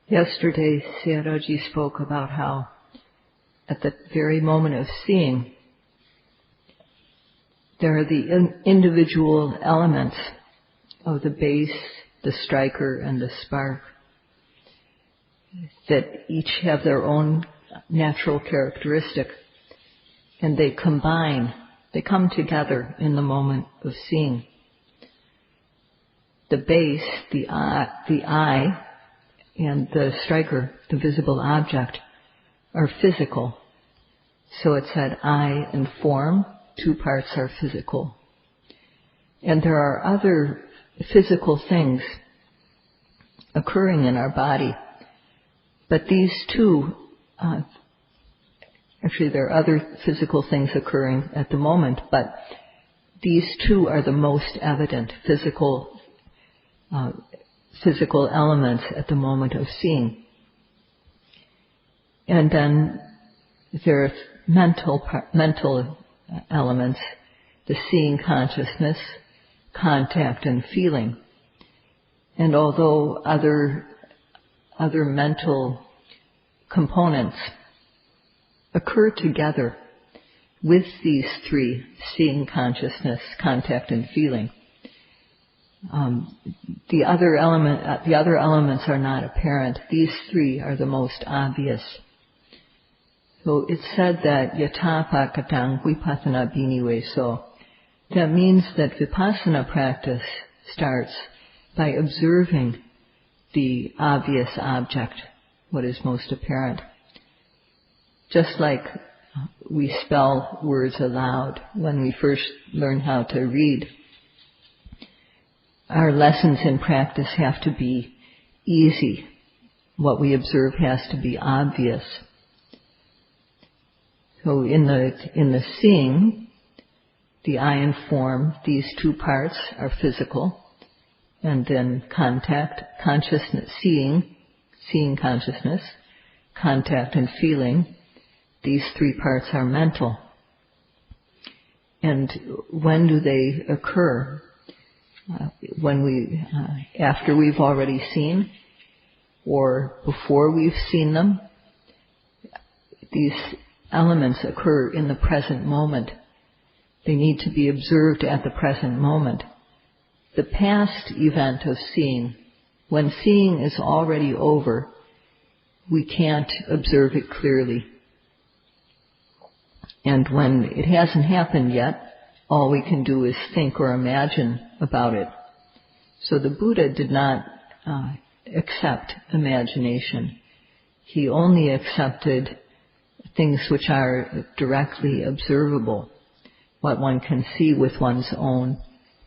Yesterday, Sayadaw spoke about how at the very moment of seeing, there are the individual elements of the base, the striker, and the spark that each have their own natural characteristic, and they combine, they come together in the moment of seeing. The base, the eye, and the striker, the visible object, are physical. So it said eye and form, two parts are physical. And there are other physical things occurring in our body. But these two, actually there are other physical things occurring at the moment, but these two are the most evident physical elements at the moment of seeing. And then there are mental elements, the seeing consciousness, contact, and feeling. And although other mental components occur together with these three, seeing, consciousness, contact, and feeling, the other elements are not apparent. These three are the most obvious. So it's said that yatapa katang vipassana biniwe so. That means that Vipassana practice starts by observing the obvious object, what is most apparent. Just like we spell words aloud when we first learn how to read, our lessons in practice have to be easy. What we observe has to be obvious. So in the seeing, the eye and form, these two parts are physical, and then contact, consciousness, seeing consciousness, contact and feeling, these three parts are mental. And when do they occur? After we've already seen, or before we've seen them. These elements occur in the present moment. They need to be observed at the present moment. The past event of seeing, when seeing is already over, we can't observe it clearly. And when it hasn't happened yet, all we can do is think or imagine about it. So the Buddha did not accept imagination. He only accepted things which are directly observable, what one can see with one's own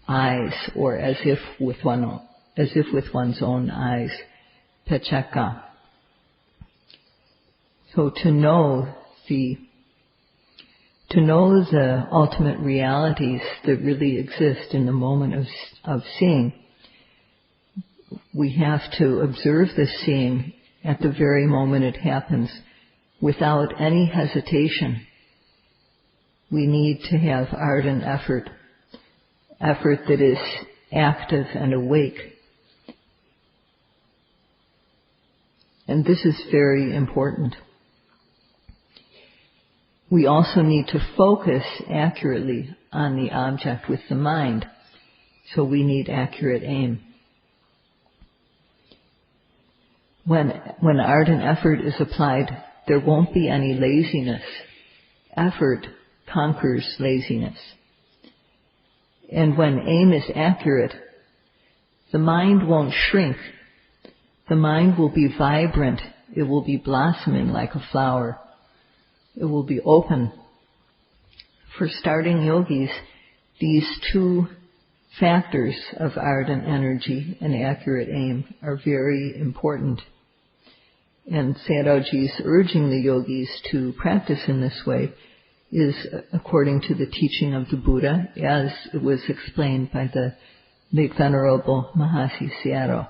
eyes, or as if with one's own eyes, pechaka. So to know the ultimate realities that really exist in the moment of seeing, we have to observe the seeing at the very moment it happens without any hesitation. We need to have ardent effort that is active and awake. And this is very important. We also need to focus accurately on the object with the mind, so we need accurate aim. When ardent effort is applied, there won't be any laziness. Effort conquers laziness. And when aim is accurate, the mind won't shrink. The mind will be vibrant. It will be blossoming like a flower. It will be open. For starting yogis, these two factors of ardent energy and accurate aim are very important. And Sayadawji's urging the yogis to practice in this way is according to the teaching of the Buddha, as it was explained by the late Venerable Mahasi Sayadaw.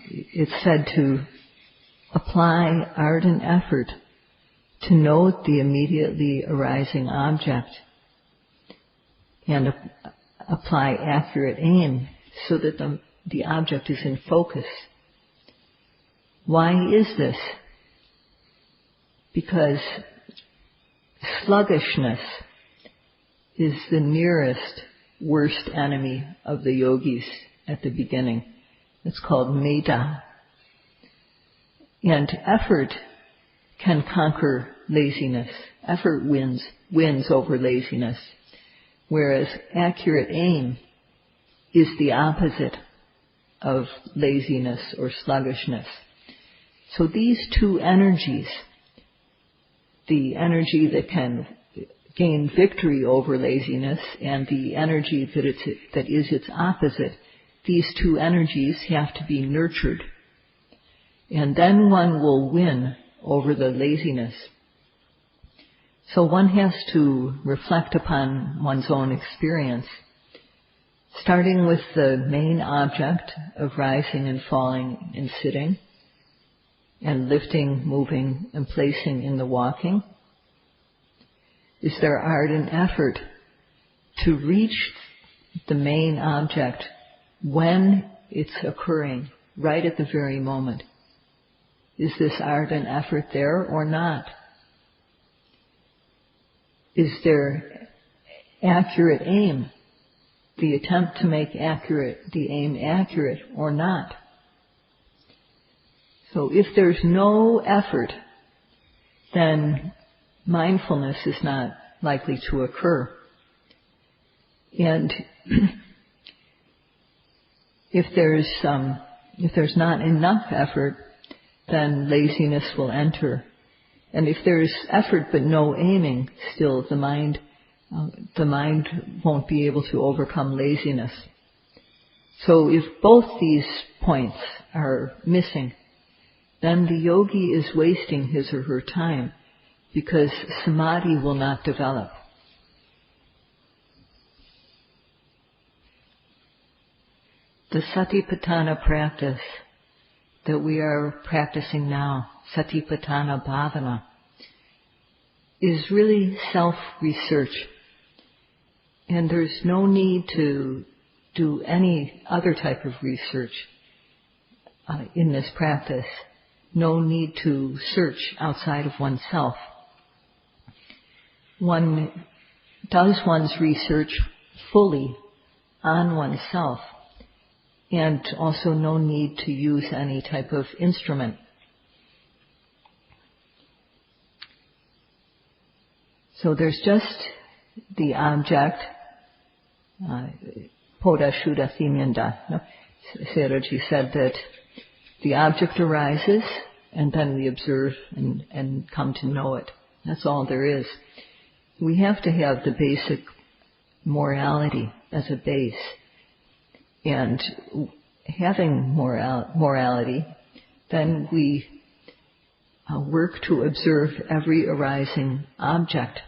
It's said to apply ardent effort to note the immediately arising object and apply accurate aim so that the object is in focus Why is this? Because sluggishness is the nearest worst enemy of the yogis at the beginning. It's called meda. And effort can conquer laziness. Effort wins over laziness. Whereas accurate aim is the opposite of laziness or sluggishness. So these two energies, the energy that can gain victory over laziness and the energy that is its opposite, these two energies have to be nurtured. And then one will win over the laziness. So one has to reflect upon one's own experience, starting with the main object of rising and falling and sitting, and lifting, moving, and placing in the walking. Is there ardent effort to reach the main object when it's occurring, right at the very moment? Is this ardent effort there or not? Is there accurate aim, the attempt to make the aim accurate or not? So if there's no effort, then mindfulness is not likely to occur. And if there's not enough effort, then laziness will enter. And if there's effort but no aiming, still the mind won't be able to overcome laziness. So if both these points are missing, then the yogi is wasting his or her time, because samadhi will not develop. The satipatthana practice that we are practicing now, satipatthana bhavana, is really self-research. And there's no need to do any other type of research in this practice. No need to search outside of oneself. One does one's research fully on oneself, and also no need to use any type of instrument. So there's just the object, Poda Shuddha Thimyanda. Sayadaw said that the object arises, and then we observe and come to know it. That's all there is. We have to have the basic morality as a base. And having morality, then we work to observe every arising object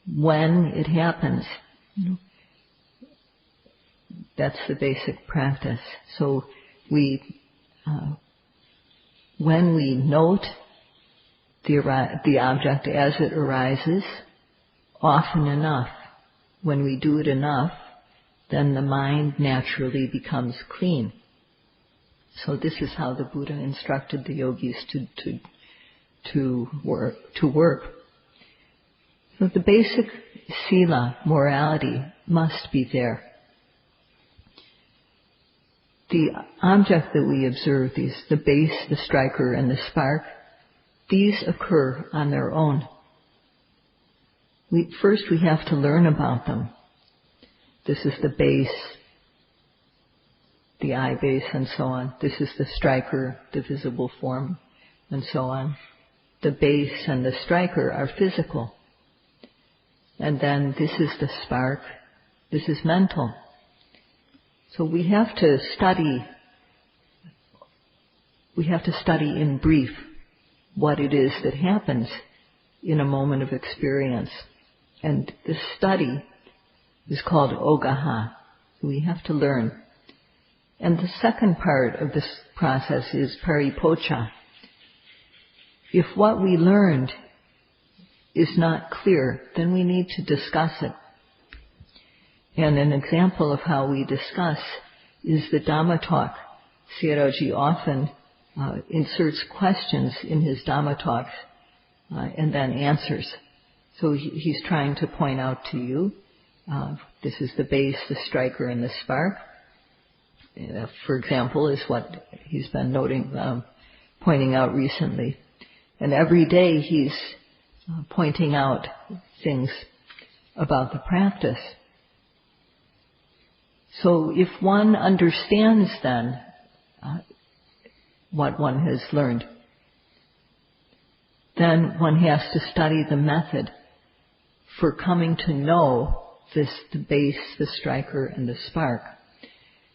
when it happens. That's the basic practice. So when we note the object as it arises, often enough, when we do it enough, then the mind naturally becomes clean. So this is how the Buddha instructed the yogis to work. So the basic sila, morality, must be there. The object that we observe, the base, the striker, and the spark, these occur on their own. First we have to learn about them. This is the base, the eye base, and so on. This is the striker, the visible form, and so on. The base and the striker are physical. And then this is the spark. This is mental. So we have to study in brief what it is that happens in a moment of experience. And this study is called ogaha. We have to learn. And the second part of this process is paripocha. If what we learned is not clear, then we need to discuss it. And an example of how we discuss is the Dhamma talk. Sayadaw often inserts questions in his Dhamma talks and then answers. So he's trying to point out to you, this is the base, the striker, and the spark. For example, is what he's been pointing out recently. And every day he's pointing out things about the practice. So if one understands then what one has learned, then one has to study the method for coming to know the base, the striker, and the spark.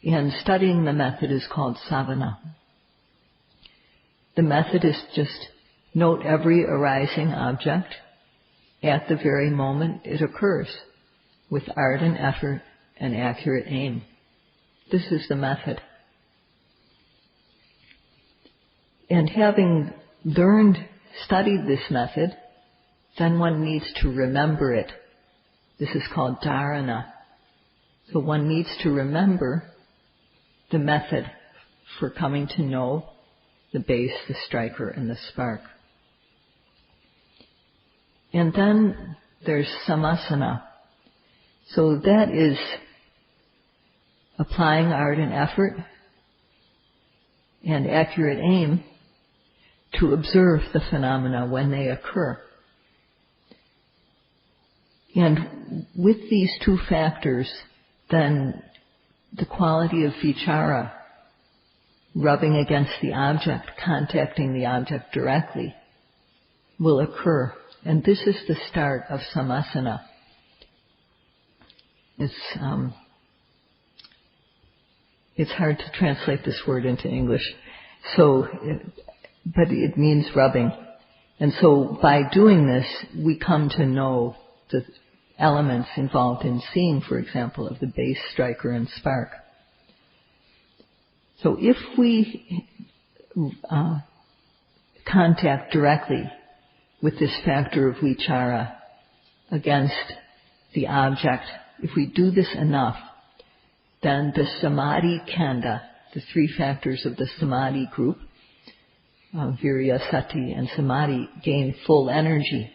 And studying the method is called sadhana. The method is just note every arising object at the very moment it occurs with ardent effort and accurate aim. This is the method. And having studied this method, then one needs to remember it. This is called dharana. So one needs to remember the method for coming to know the base, the striker, and the spark. And then there's samasana. So that is applying ardent effort and accurate aim to observe the phenomena when they occur. And with these two factors, then the quality of vichara, rubbing against the object, contacting the object directly, will occur. And this is the start of samasana. It's hard to translate this word into English, but it means rubbing. And so by doing this, we come to know the elements involved in seeing, for example, of the base, striker, and spark. So if we contact directly with this factor of vichara against the object, if we do this enough, then the samadhi kanda, the three factors of the samadhi group, virya, sati, and samadhi, gain full energy.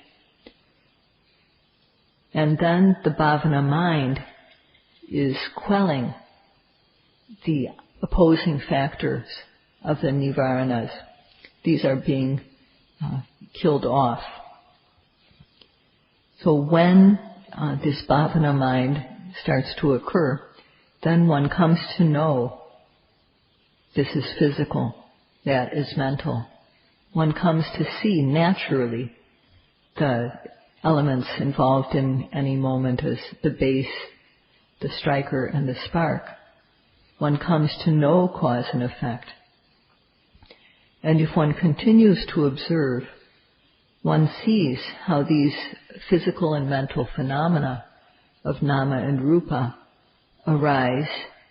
And then the bhavana mind is quelling the opposing factors of the nivaranas. These are being killed off. So when this bhavana mind starts to occur, then one comes to know this is physical, that is mental. One comes to see naturally the elements involved in any moment as the base, the striker, and the spark. One comes to know cause and effect. And if one continues to observe, one sees how these physical and mental phenomena of nama and rupa arise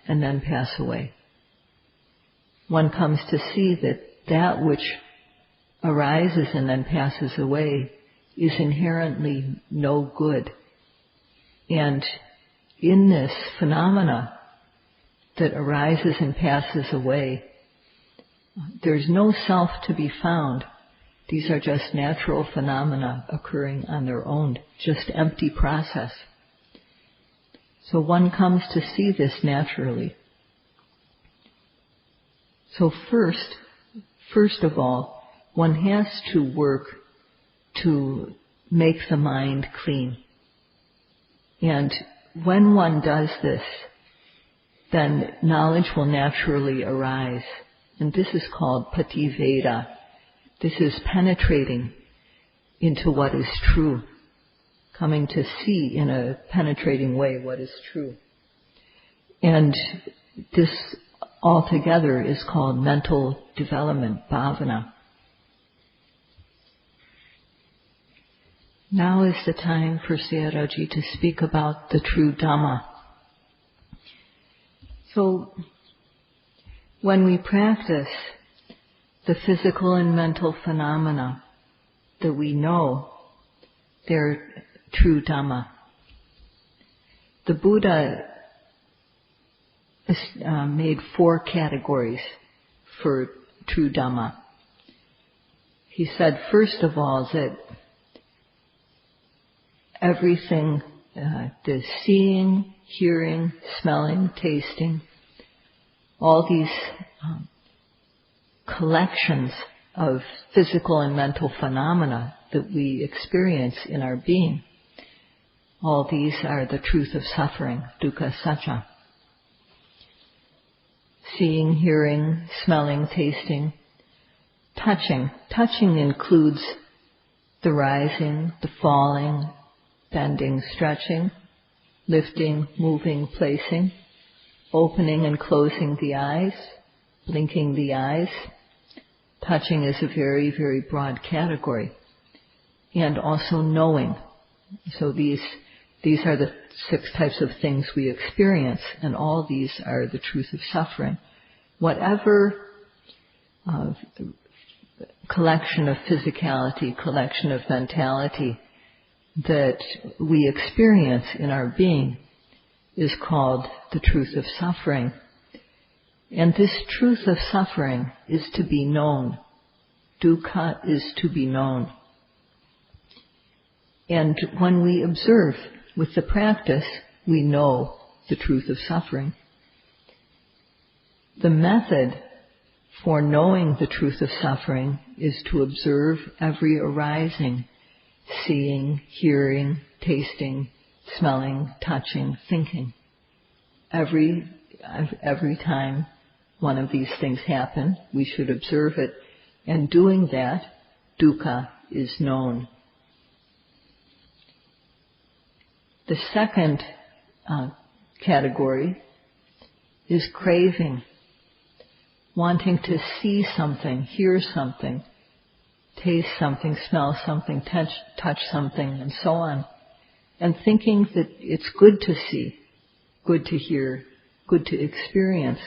and then pass away. One comes to see that which arises and then passes away is inherently no good. And in this phenomena that arises and passes away, there's no self to be found. These are just natural phenomena occurring on their own, just empty process. So one comes to see this naturally. So first of all, one has to work to make the mind clean. And when one does this, then knowledge will naturally arise. And this is called pativeda. This is penetrating into what is true, coming to see in a penetrating way what is true. And this altogether is called mental development, bhavana. Now is the time for Sayadawji to speak about the true Dhamma. So, when we practice the physical and mental phenomena that we know, they're true Dhamma. The Buddha made 4 categories for true Dhamma. He said, first of all, that everything, the seeing, hearing, smelling, tasting, all these collections of physical and mental phenomena that we experience in our being, all these are the truth of suffering, dukkha sacca. Seeing, hearing, smelling, tasting, touching. Touching includes the rising, the falling, bending, stretching, lifting, moving, placing, opening and closing the eyes, blinking the eyes. Touching is a very, very broad category. And also knowing. So these are the 6 types of things we experience, and all these are the truth of suffering. Whatever collection of physicality, collection of mentality that we experience in our being is called the truth of suffering. And this truth of suffering is to be known. Dukkha is to be known. And when we observe with the practice, we know the truth of suffering. The method for knowing the truth of suffering is to observe every arising, seeing, hearing, tasting, smelling, touching, thinking. Every time one of these things happen, we should observe it, and doing that, dukkha is known. The second category is craving, wanting to see something, hear something, taste something, smell something, touch something, and so on, and thinking that it's good to see, good to hear, good to experience,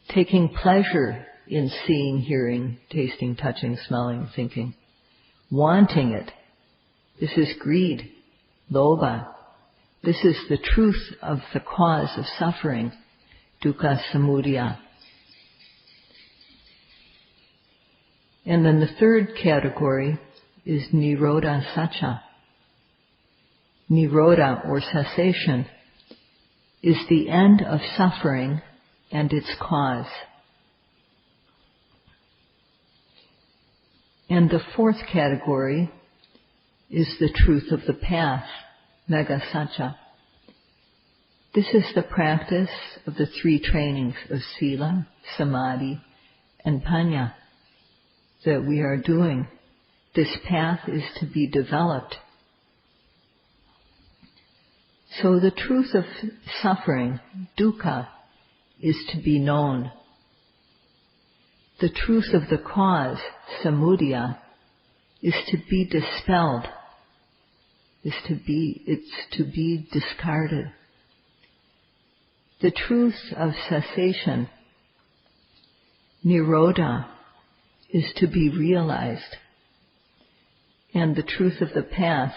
taking pleasure in seeing, hearing, tasting, touching, smelling, thinking, wanting it. This is greed. Lobha. This is the truth of the cause of suffering, dukkha samudaya. And then the third category is nirodha sacca. Nirodha, or cessation, is the end of suffering and its cause. And the fourth category is the truth of the path, megha sacca. This is the practice of the 3 trainings of sila, samadhi, and panya that we are doing. This path is to be developed. So the truth of suffering, dukkha, is to be known. The truth of the cause, samudaya, is to be dispelled, it's to be discarded. The truth of cessation, nirodha, is to be realized. And the truth of the path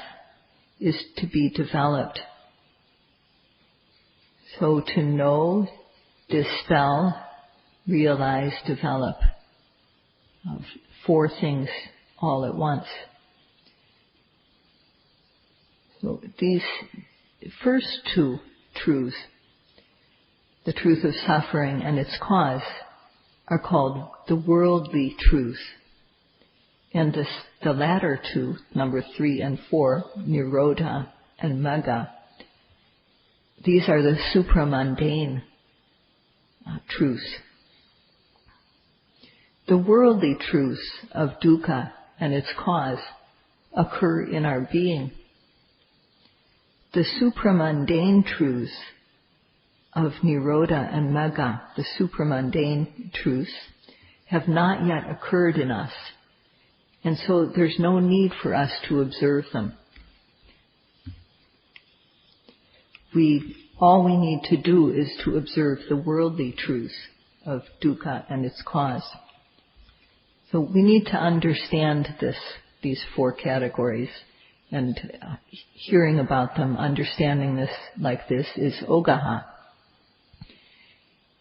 is to be developed. So to know, dispel, realize, develop. 4 things all at once. So these first 2 truths, the truth of suffering and its cause, are called the worldly truth. And the latter 2, number 3 and 4, nirodha and megha, these are the supramundane truths. The worldly truths of dukkha and its cause occur in our being. The supramundane truths of nirodha and megha, the supramundane truths, have not yet occurred in us. And so there's no need for us to observe them. All we need to do is to observe the worldly truths of dukkha and its cause. So we need to understand these 4 categories, and hearing about them, understanding this like this is ogaha.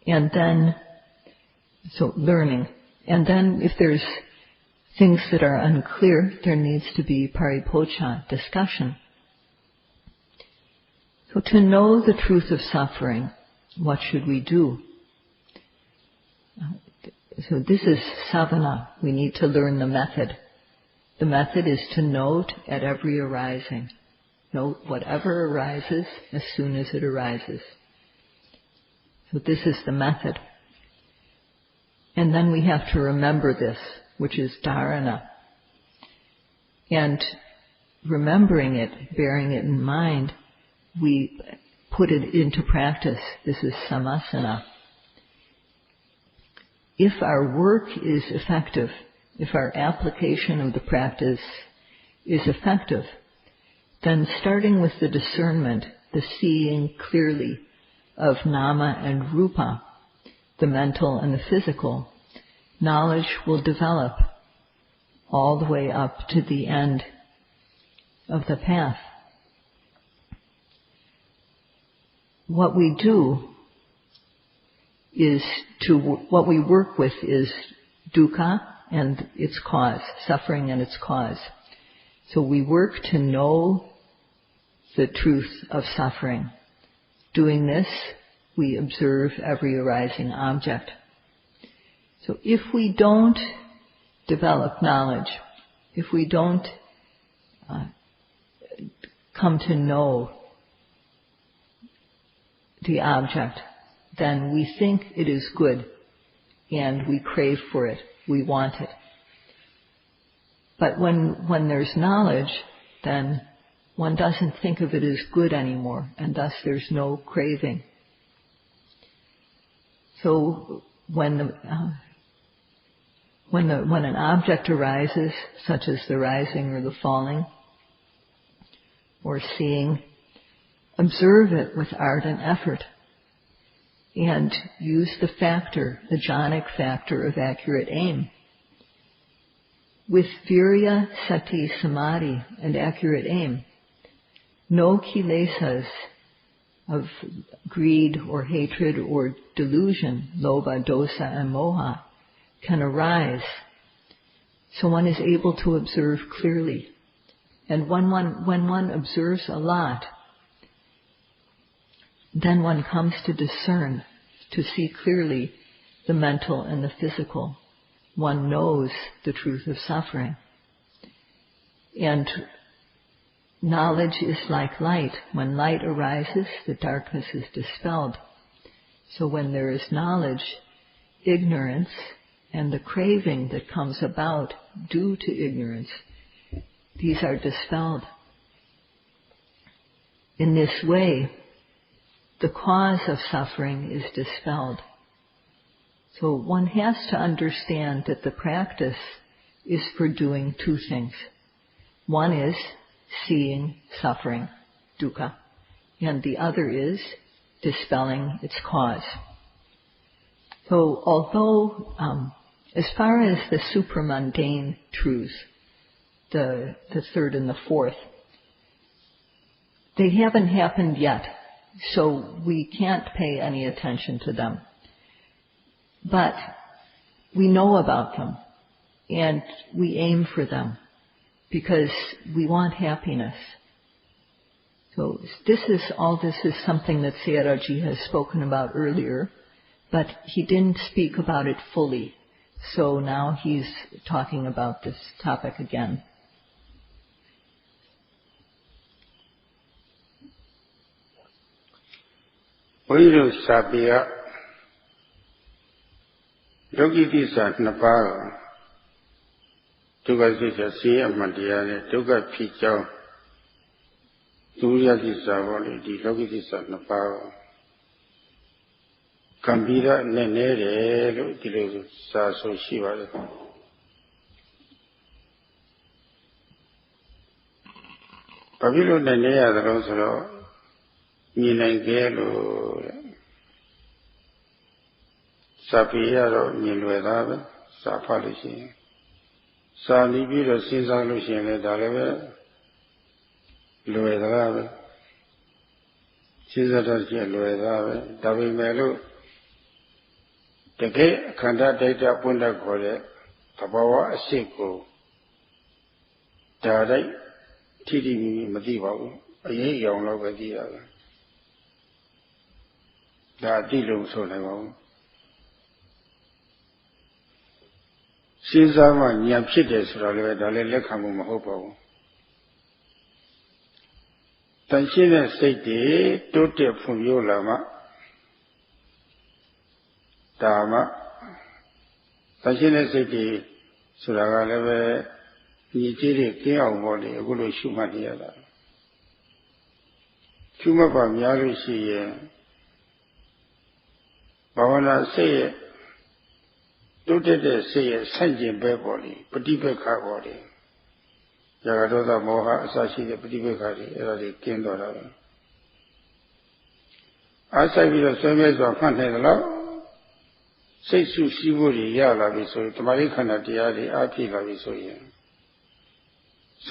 And then So learning. And then if there's things that are unclear, there needs to be paripocha, discussion. So to know the truth of suffering, what should we do? So this is sadhana. We need to learn the method. The method is to note at every arising. Note whatever arises as soon as it arises. So this is the method. And then we have to remember this, which is dharana. And remembering it, bearing it in mind, we put it into practice. This is samasana. If our work is effective, if our application of the practice is effective, then starting with the discernment, the seeing clearly of nama and rupa, the mental and the physical, knowledge will develop all the way up to the end of the path. What we work with is dukkha and its cause, suffering and its cause. So we work to know the truth of suffering. Doing this, we observe every arising object. So if we don't develop knowledge, if we don't come to know the object, then we think it is good and we crave for it, we want it. But when there's knowledge, then one doesn't think of it as good anymore, and thus there's no craving. So when an object arises, such as the rising or the falling, or seeing, observe it with ardent effort, and use the jhanic factor of accurate aim. With virya, sati, samadhi, and accurate aim, no kilesas of greed or hatred or delusion, lobha, dosa, and moha, can arise. So one is able to observe clearly. And when one observes a lot, then one comes to discern, to see clearly the mental and the physical. One knows the truth of suffering. And knowledge is like light. When light arises, the darkness is dispelled. So when there is knowledge, ignorance and the craving that comes about due to ignorance, these are dispelled. In this way, the cause of suffering is dispelled. So one has to understand that the practice is for doing two things. One is seeing suffering, dukkha, and the other is dispelling its cause. So although, as far as the supramundane truths, the third and the fourth, they haven't happened yet, so we can't pay any attention to them. But we know about them, and we aim for them, because we want happiness. So this is something that Sayadaw has spoken about earlier, but he didn't speak about it fully. So now he's talking about this topic again. Oiro Sabia Yogitisa Napara Tugasisa Sia Mandiane, Tuga Picho, Tuyatisa Voli, the Logitisa Napara Kambira Nene, the Saso Shiva. Pavilo Nene, the Rosaro, Ninangelo Sapia, Nilueda, Sapalishi. Salibiro Sisalucian Daleve Luedave Cisadacia Luedave Davimelo Deke Khanda Data Punda Kore, Tabawa Asiko, Dare, Tidi Madiva, a young Logadia. That Dilu Solevo. Since I'm a Nyamchides, Rale Lekamu Hopo. Tanshina State, Dote from Yolama, Dhamma, Tanshina State, Suragaleve, Nijiri, Kia, Modi, Gulu Shumaniala. Shumapa Mialushi, Bavana say, Dote say, Sanjin Beboli, Patipeka body. Yagadoda Moha Sashi the Pidibekari, Eradi Kindora. As I will service of Fantanala, say to Siburi Yala Viso, to Marikana Diari, Apila Visoya.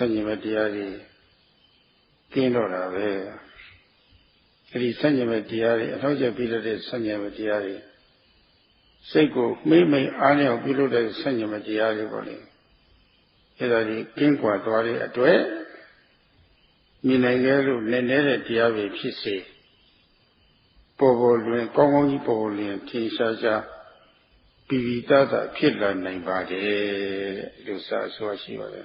Sanjima Diari, Kindora, it is Sanjima Diari, and Hoja Peter is Sanjima Diari. Sego, me, Anna below the Sanjima Diari body. Eradi Kingwa Dwari Adwe Minagalu Nene Diavi Pisi Povolin Kongi Povolin Tinshaja Pivitata Pilla Naibade Lusa Swashiva.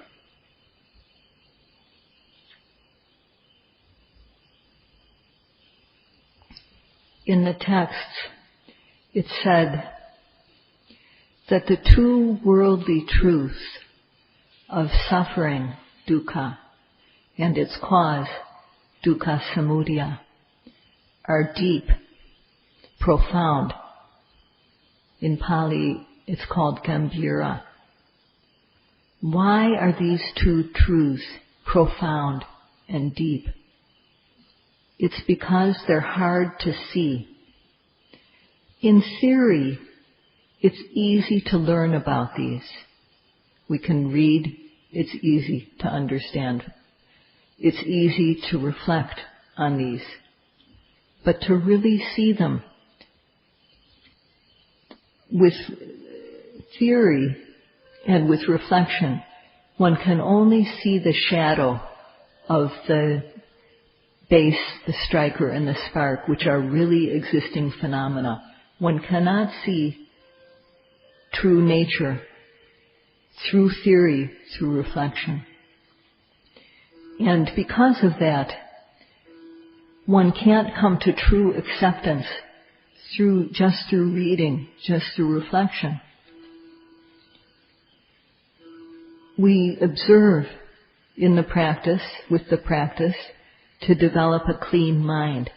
In the text, it said that the two worldly truths of suffering, dukkha, and its cause, dukkha samudaya, are deep, profound. In Pali, it's called gambhira. Why are these two truths profound and deep? It's because they're hard to see. In theory, it's easy to learn about these. We can read, it's easy to understand. It's easy to reflect on these. But to really see them with theory and with reflection, one can only see the shadow of the base, the striker, and the spark, which are really existing phenomena. One cannot see true nature through theory, through reflection. And because of that, one can't come to true acceptance just through reading, just through reflection. We observe in the practice, with the practice, to develop a clean mind.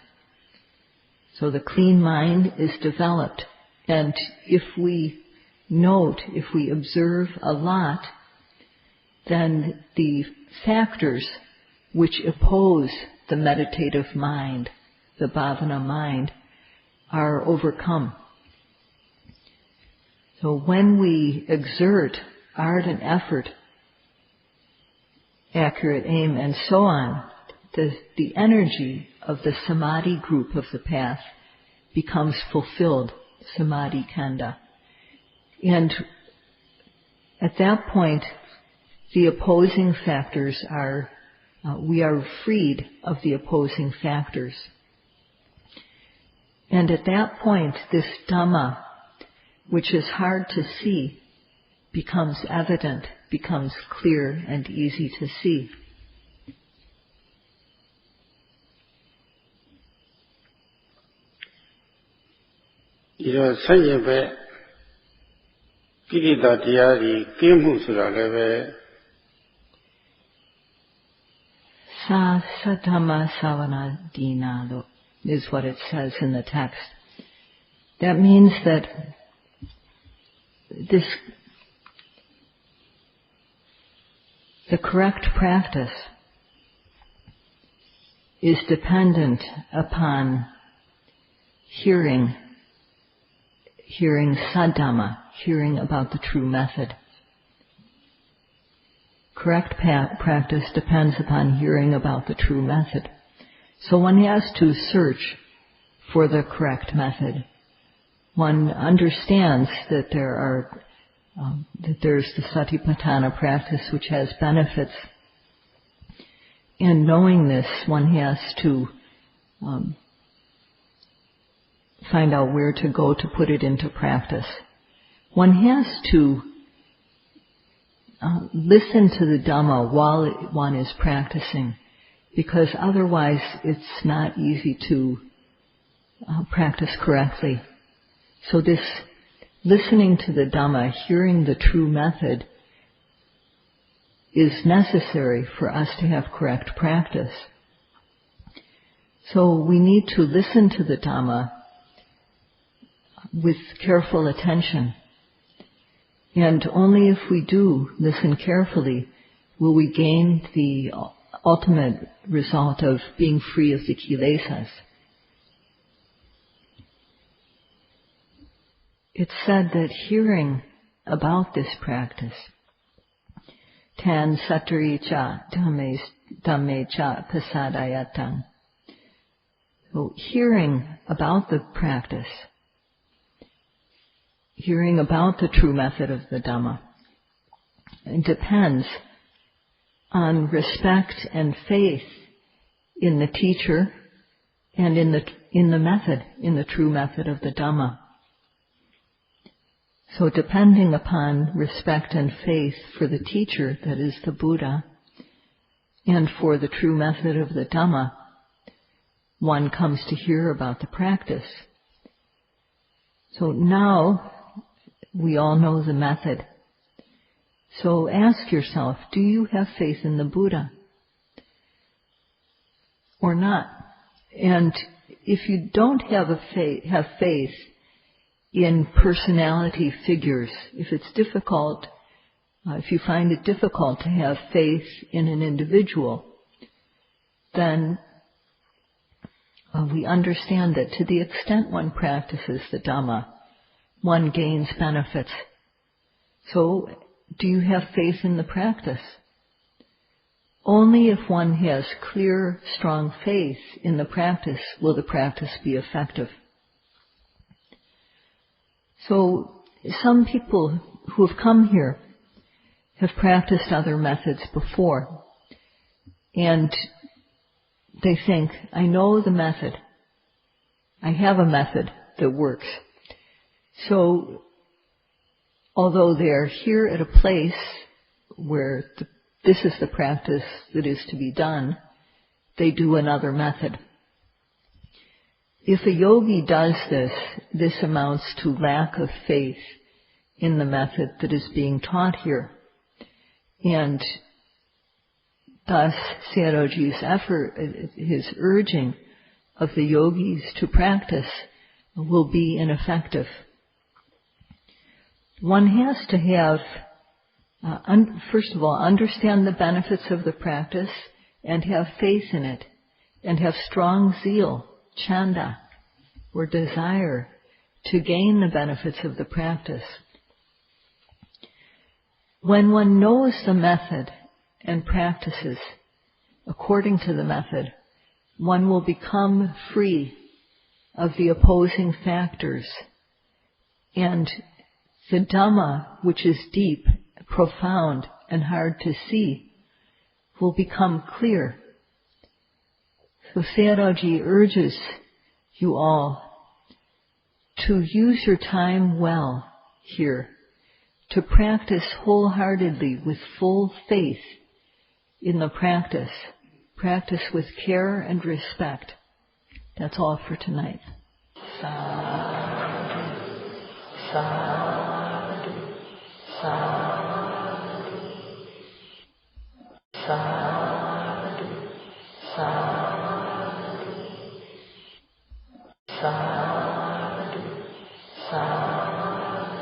So the clean mind is developed, and if we note, if we observe a lot, then the factors which oppose the meditative mind, the bhavana mind, are overcome. So when we exert ardent effort, accurate aim, and so on, the energy of the samadhi group of the path becomes fulfilled, samadhi kanda. And at that point, the opposing factors we are freed of the opposing factors. And at that point, this Dhamma, which is hard to see, becomes evident, becomes clear and easy to see. Sa Dhamma Savana Dinalo is what it says in the text. That means that the correct practice is dependent upon hearing Saddhamma, hearing about the true method. Correct practice depends upon hearing about the true method. So one has to search for the correct method. one understands that there's the Satipatthana practice which has benefits. And knowing this, one has to find out where to go to put it into practice. One has to listen to the Dhamma while one is practicing, because otherwise it's not easy to practice correctly. So this listening to the Dhamma, hearing the true method, is necessary for us to have correct practice. So we need to listen to the Dhamma with careful attention. And only if we do listen carefully will we gain the ultimate result of being free of the kilesas. It's said that hearing about this practice, tan satri cha dhamme cha pasadayatang. So hearing about the practice, hearing about the true method of the Dhamma, it depends on respect and faith in the teacher and in the method, in the true method of the Dhamma. So depending upon respect and faith for the teacher, that is the Buddha, and for the true method of the Dhamma, one comes to hear about the practice. So now we all know the method. So ask yourself, do you have faith in the Buddha or not? And if you don't have faith in personality figures, if it's difficult, if you find it difficult to have faith in an individual, then we understand that to the extent one practices the Dhamma, one gains benefits. So, do you have faith in the practice? Only if one has clear, strong faith in the practice will the practice be effective. So, some people who have come here have practiced other methods before, and they think, I know the method. I have a method that works. So, although they are here at a place where this is the practice that is to be done, they do another method. If a yogi does this amounts to lack of faith in the method that is being taught here. And thus, Sayadawji's effort, his urging of the yogis to practice will be ineffective. One has to have, first of all, understand the benefits of the practice and have faith in it, and have strong zeal, chanda, or desire to gain the benefits of the practice. When one knows the method and practices according to the method, one will become free of the opposing factors, and the Dhamma, which is deep, profound, and hard to see, will become clear. So Sayadawji urges you all to use your time well here, to practice wholeheartedly with full faith in the practice. Practice with care and respect. That's all for tonight. Sadhu, sadhu, sadhu, sadhu, sadhu, sadhu.